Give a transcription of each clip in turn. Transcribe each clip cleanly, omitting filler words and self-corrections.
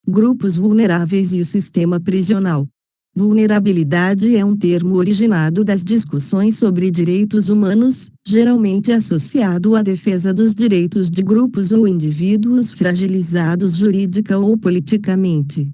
Grupos vulneráveis e o sistema prisional. Vulnerabilidade é um termo originado das discussões sobre direitos humanos, geralmente associado à defesa dos direitos de grupos ou indivíduos fragilizados jurídica ou politicamente.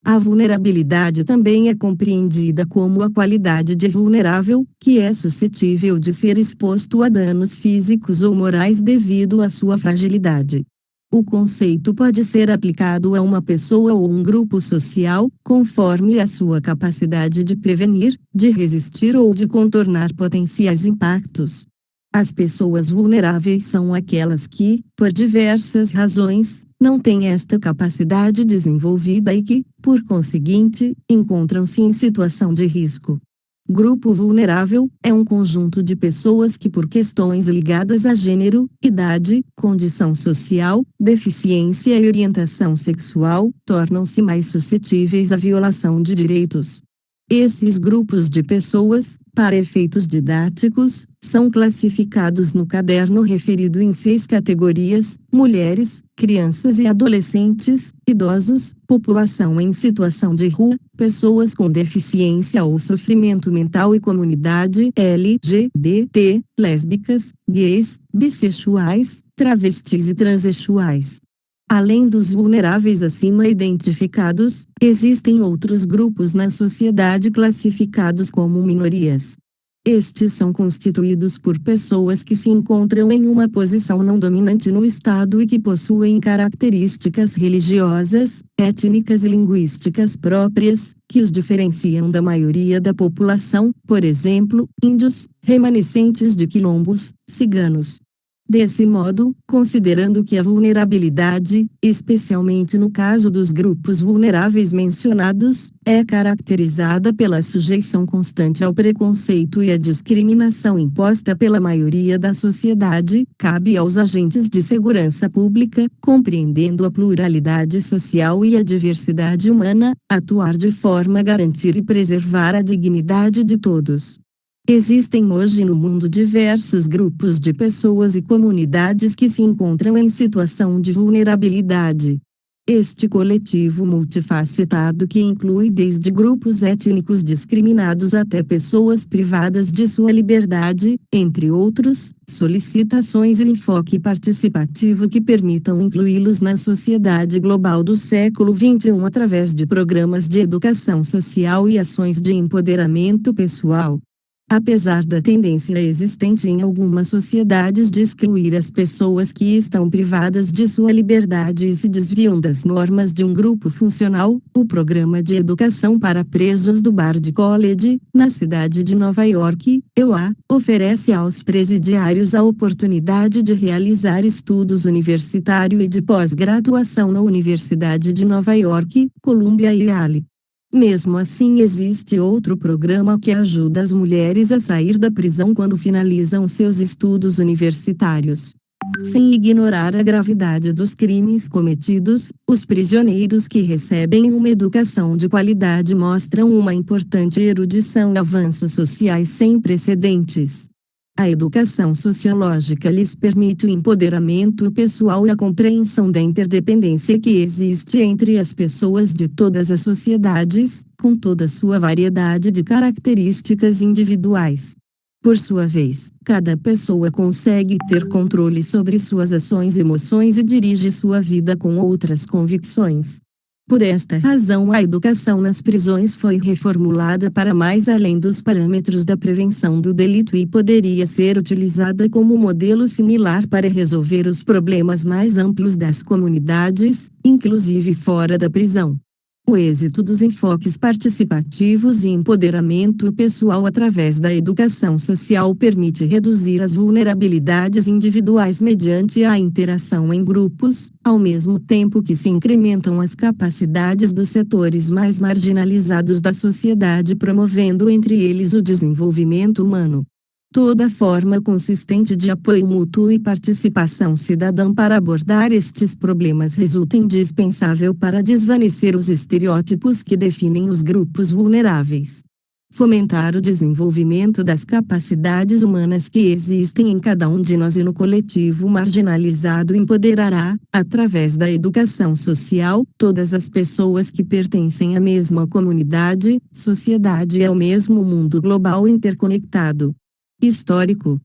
A vulnerabilidade também é compreendida como a qualidade de vulnerável, que é suscetível de ser exposto a danos físicos ou morais devido à sua fragilidade. O conceito pode ser aplicado a uma pessoa ou um grupo social, conforme a sua capacidade de prevenir, de resistir ou de contornar potenciais impactos. As pessoas vulneráveis são aquelas que, por diversas razões, não têm esta capacidade desenvolvida e que, por conseguinte, encontram-se em situação de risco. Grupo vulnerável é um conjunto de pessoas que, por questões ligadas a gênero, idade, condição social, deficiência e orientação sexual, tornam-se mais suscetíveis à violação de direitos. Esses grupos de pessoas, para efeitos didáticos, são classificados no caderno referido em 6 categorias: mulheres, crianças e adolescentes, idosos, população em situação de rua, pessoas com deficiência ou sofrimento mental e comunidade LGBT, lésbicas, gays, bissexuais, travestis e transexuais. Além dos vulneráveis acima identificados, existem outros grupos na sociedade classificados como minorias. Estes são constituídos por pessoas que se encontram em uma posição não dominante no Estado e que possuem características religiosas, étnicas e linguísticas próprias, que os diferenciam da maioria da população, por exemplo, índios, remanescentes de quilombos, ciganos. Desse modo, considerando que a vulnerabilidade, especialmente no caso dos grupos vulneráveis mencionados, é caracterizada pela sujeição constante ao preconceito e à discriminação imposta pela maioria da sociedade, cabe aos agentes de segurança pública, compreendendo a pluralidade social e a diversidade humana, atuar de forma a garantir e preservar a dignidade de todos. Existem hoje no mundo diversos grupos de pessoas e comunidades que se encontram em situação de vulnerabilidade. Este coletivo multifacetado que inclui desde grupos étnicos discriminados até pessoas privadas de sua liberdade, entre outros, solicita ações e enfoque participativo que permitam incluí-los na sociedade global do século XXI através de programas de educação social e ações de empoderamento pessoal. Apesar da tendência existente em algumas sociedades de excluir as pessoas que estão privadas de sua liberdade e se desviam das normas de um grupo funcional, o Programa de Educação para Presos do Bard College, na cidade de Nova York, EUA, oferece aos presidiários a oportunidade de realizar estudos universitários e de pós-graduação na Universidade de Nova York, Columbia e Yale. Mesmo assim, existe outro programa que ajuda as mulheres a sair da prisão quando finalizam seus estudos universitários. Sem ignorar a gravidade dos crimes cometidos, os prisioneiros que recebem uma educação de qualidade mostram uma importante erudição e avanços sociais sem precedentes. A educação sociológica lhes permite o empoderamento pessoal e a compreensão da interdependência que existe entre as pessoas de todas as sociedades, com toda sua variedade de características individuais. Por sua vez, cada pessoa consegue ter controle sobre suas ações e emoções e dirige sua vida com outras convicções. Por esta razão, a educação nas prisões foi reformulada para mais além dos parâmetros da prevenção do delito e poderia ser utilizada como modelo similar para resolver os problemas mais amplos das comunidades, inclusive fora da prisão. O êxito dos enfoques participativos e empoderamento pessoal através da educação social permite reduzir as vulnerabilidades individuais mediante a interação em grupos, ao mesmo tempo que se incrementam as capacidades dos setores mais marginalizados da sociedade, promovendo entre eles o desenvolvimento humano. Toda forma consistente de apoio mútuo e participação cidadã para abordar estes problemas resulta indispensável para desvanecer os estereótipos que definem os grupos vulneráveis. Fomentar o desenvolvimento das capacidades humanas que existem em cada um de nós e no coletivo marginalizado empoderará, através da educação social, todas as pessoas que pertencem à mesma comunidade, sociedade e ao mesmo mundo global interconectado. Histórico.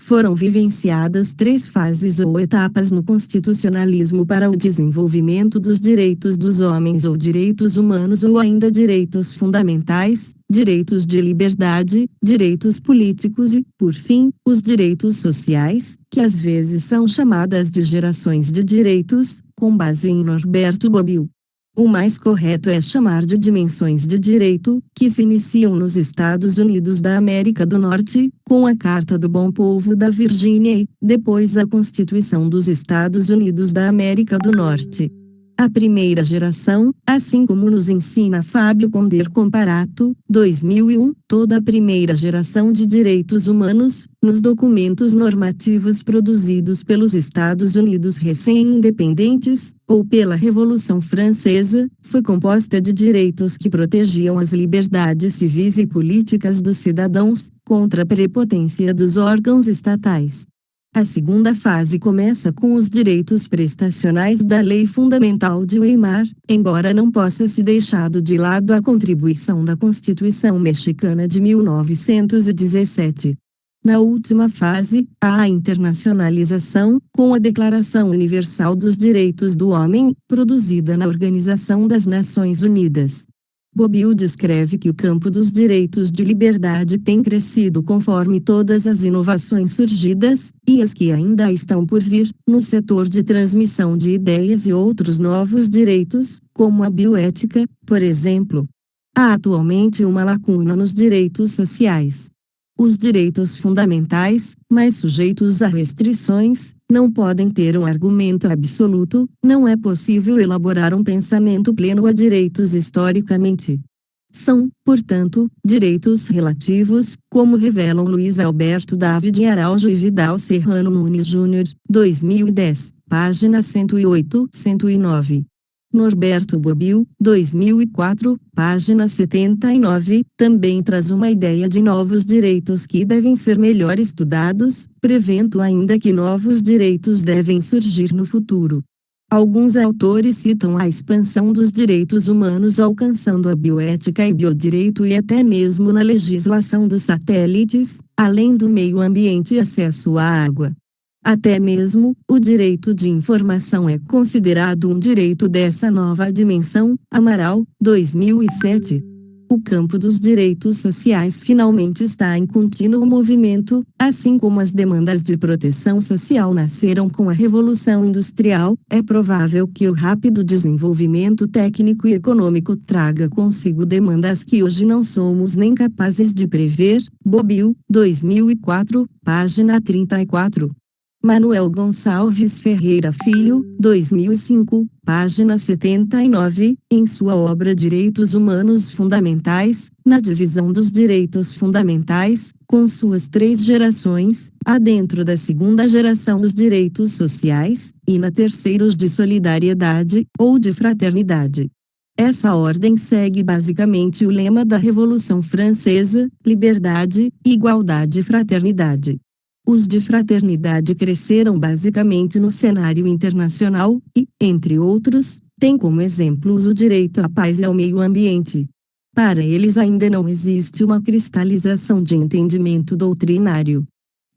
Foram vivenciadas 3 fases ou etapas no constitucionalismo para o desenvolvimento dos direitos dos homens ou direitos humanos ou ainda direitos fundamentais, direitos de liberdade, direitos políticos e, por fim, os direitos sociais, que às vezes são chamadas de gerações de direitos, com base em Norberto Bobbio. O mais correto é chamar de dimensões de direito, que se iniciam nos Estados Unidos da América do Norte, com a Carta do Bom Povo da Virgínia e, depois a Constituição dos Estados Unidos da América do Norte. A primeira geração, assim como nos ensina Fábio Conder Comparato, 2001, toda a primeira geração de direitos humanos, nos documentos normativos produzidos pelos Estados Unidos recém-independentes, ou pela Revolução Francesa, foi composta de direitos que protegiam as liberdades civis e políticas dos cidadãos, contra a prepotência dos órgãos estatais. A segunda fase começa com os direitos prestacionais da Lei Fundamental de Weimar, embora não possa se deixado de lado a contribuição da Constituição Mexicana de 1917. Na última fase, há a internacionalização, com a Declaração Universal dos Direitos do Homem, produzida na Organização das Nações Unidas. Bobbio descreve que o campo dos direitos de liberdade tem crescido conforme todas as inovações surgidas, e as que ainda estão por vir, no setor de transmissão de ideias e outros novos direitos, como a bioética, por exemplo. Há atualmente uma lacuna nos direitos sociais. Os direitos fundamentais, mas sujeitos a restrições, não podem ter um argumento absoluto, não é possível elaborar um pensamento pleno a direitos historicamente. São, portanto, direitos relativos, como revelam Luiz Alberto David Araújo e Vidal Serrano Nunes Júnior, 2010, página 108, 109. Norberto Bobbio, 2004, página 79, também traz uma ideia de novos direitos que devem ser melhor estudados, prevendo ainda que novos direitos devem surgir no futuro. Alguns autores citam a expansão dos direitos humanos alcançando a bioética e biodireito e até mesmo na legislação dos satélites, além do meio ambiente e acesso à água. Até mesmo, o direito de informação é considerado um direito dessa nova dimensão, Amaral, 2007. O campo dos direitos sociais finalmente está em contínuo movimento, assim como as demandas de proteção social nasceram com a Revolução Industrial, é provável que o rápido desenvolvimento técnico e econômico traga consigo demandas que hoje não somos nem capazes de prever. Bobbio, 2004, página 34. Manuel Gonçalves Ferreira Filho, 2005, página 79, em sua obra Direitos Humanos Fundamentais, na divisão dos direitos fundamentais, com suas 3 gerações, há dentro da segunda geração os direitos sociais, e na terceira os de solidariedade, ou de fraternidade. Essa ordem segue basicamente o lema da Revolução Francesa: liberdade, igualdade e fraternidade. Os de fraternidade cresceram basicamente no cenário internacional e, entre outros, têm como exemplos o direito à paz e ao meio ambiente. Para eles ainda não existe uma cristalização de entendimento doutrinário.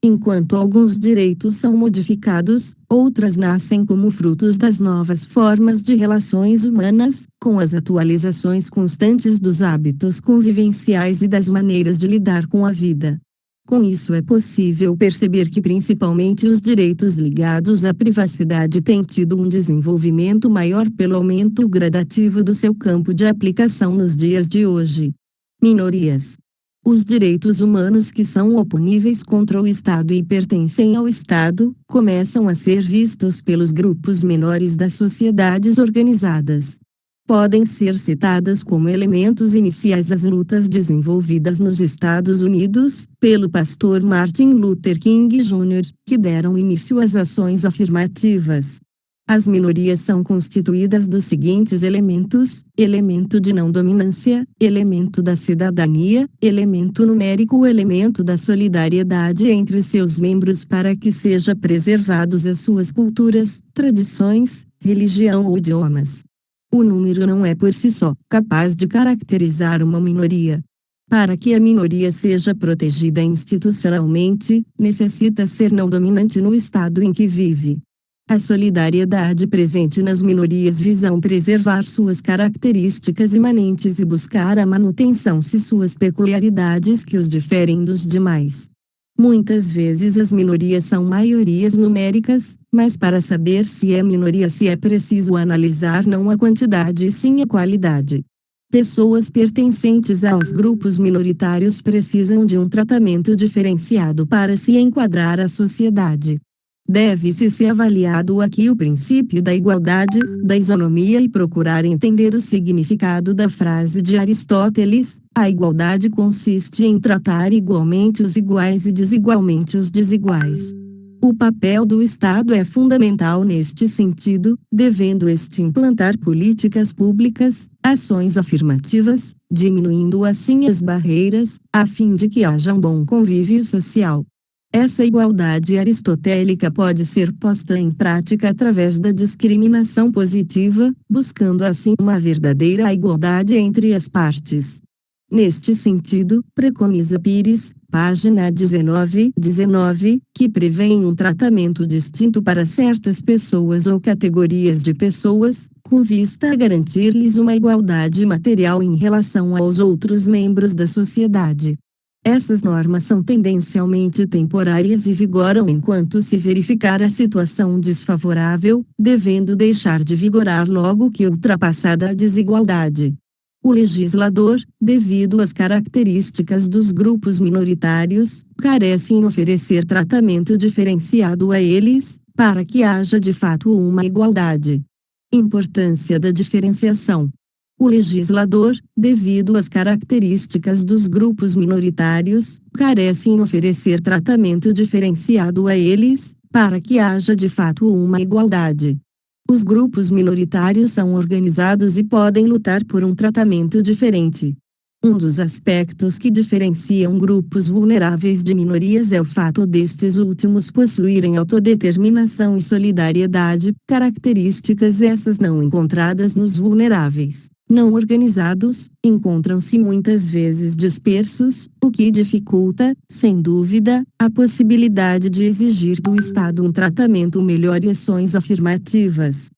Enquanto alguns direitos são modificados, outras nascem como frutos das novas formas de relações humanas, com as atualizações constantes dos hábitos convivenciais e das maneiras de lidar com a vida. Com isso é possível perceber que principalmente os direitos ligados à privacidade têm tido um desenvolvimento maior pelo aumento gradativo do seu campo de aplicação nos dias de hoje. Minorias. Os direitos humanos que são oponíveis contra o Estado e pertencem ao Estado, começam a ser vistos pelos grupos menores das sociedades organizadas. Podem ser citadas como elementos iniciais as lutas desenvolvidas nos Estados Unidos, pelo pastor Martin Luther King Jr., que deram início às ações afirmativas. As minorias são constituídas dos seguintes elementos: elemento de não dominância, elemento da cidadania, elemento numérico, elemento da solidariedade entre os seus membros para que seja preservados as suas culturas, tradições, religião ou idiomas. O número não é por si só capaz de caracterizar uma minoria. Para que a minoria seja protegida institucionalmente, necessita ser não dominante no estado em que vive. A solidariedade presente nas minorias visam preservar suas características imanentes e buscar a manutenção de suas peculiaridades que os diferem dos demais. Muitas vezes as minorias são maiorias numéricas, mas para saber se é minoria é preciso analisar não a quantidade e sim a qualidade. Pessoas pertencentes aos grupos minoritários precisam de um tratamento diferenciado para se enquadrar à sociedade. Deve-se ser avaliado aqui o princípio da igualdade, da isonomia e procurar entender o significado da frase de Aristóteles: a igualdade consiste em tratar igualmente os iguais e desigualmente os desiguais. O papel do Estado é fundamental neste sentido, devendo este implantar políticas públicas, ações afirmativas, diminuindo assim as barreiras, a fim de que haja um bom convívio social. Essa igualdade aristotélica pode ser posta em prática através da discriminação positiva, buscando assim uma verdadeira igualdade entre as partes. Neste sentido, preconiza Pires, página 19, que prevêem um tratamento distinto para certas pessoas ou categorias de pessoas, com vista a garantir-lhes uma igualdade material em relação aos outros membros da sociedade. Essas normas são tendencialmente temporárias e vigoram enquanto se verificar a situação desfavorável, devendo deixar de vigorar logo que ultrapassada a desigualdade. O legislador, devido às características dos grupos minoritários, carece em oferecer tratamento diferenciado a eles, para que haja de fato uma igualdade. Importância da diferenciação. O legislador, devido às características dos grupos minoritários, carece em oferecer tratamento diferenciado a eles, para que haja de fato uma igualdade. Os grupos minoritários são organizados e podem lutar por um tratamento diferente. Um dos aspectos que diferenciam grupos vulneráveis de minorias é o fato destes últimos possuírem autodeterminação e solidariedade, características essas não encontradas nos vulneráveis. Não organizados, encontram-se muitas vezes dispersos, o que dificulta, sem dúvida, a possibilidade de exigir do Estado um tratamento melhor e ações afirmativas.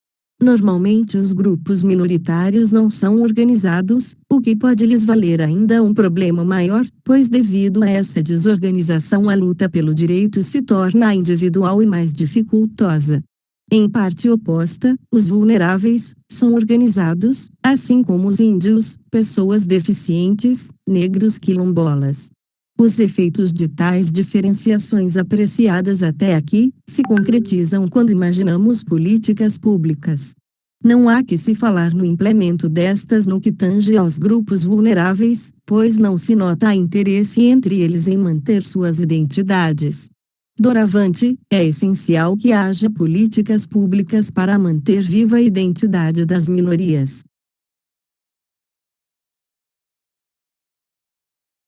Normalmente os grupos minoritários não são organizados, o que pode lhes valer ainda um problema maior, pois devido a essa desorganização a luta pelo direito se torna individual e mais dificultosa. Em parte oposta, os vulneráveis são organizados, assim como os índios, pessoas deficientes, negros, quilombolas. Os efeitos de tais diferenciações apreciadas até aqui se concretizam quando imaginamos políticas públicas. Não há que se falar no implemento destas no que tange aos grupos vulneráveis, pois não se nota interesse entre eles em manter suas identidades. Doravante, é essencial que haja políticas públicas para manter viva a identidade das minorias.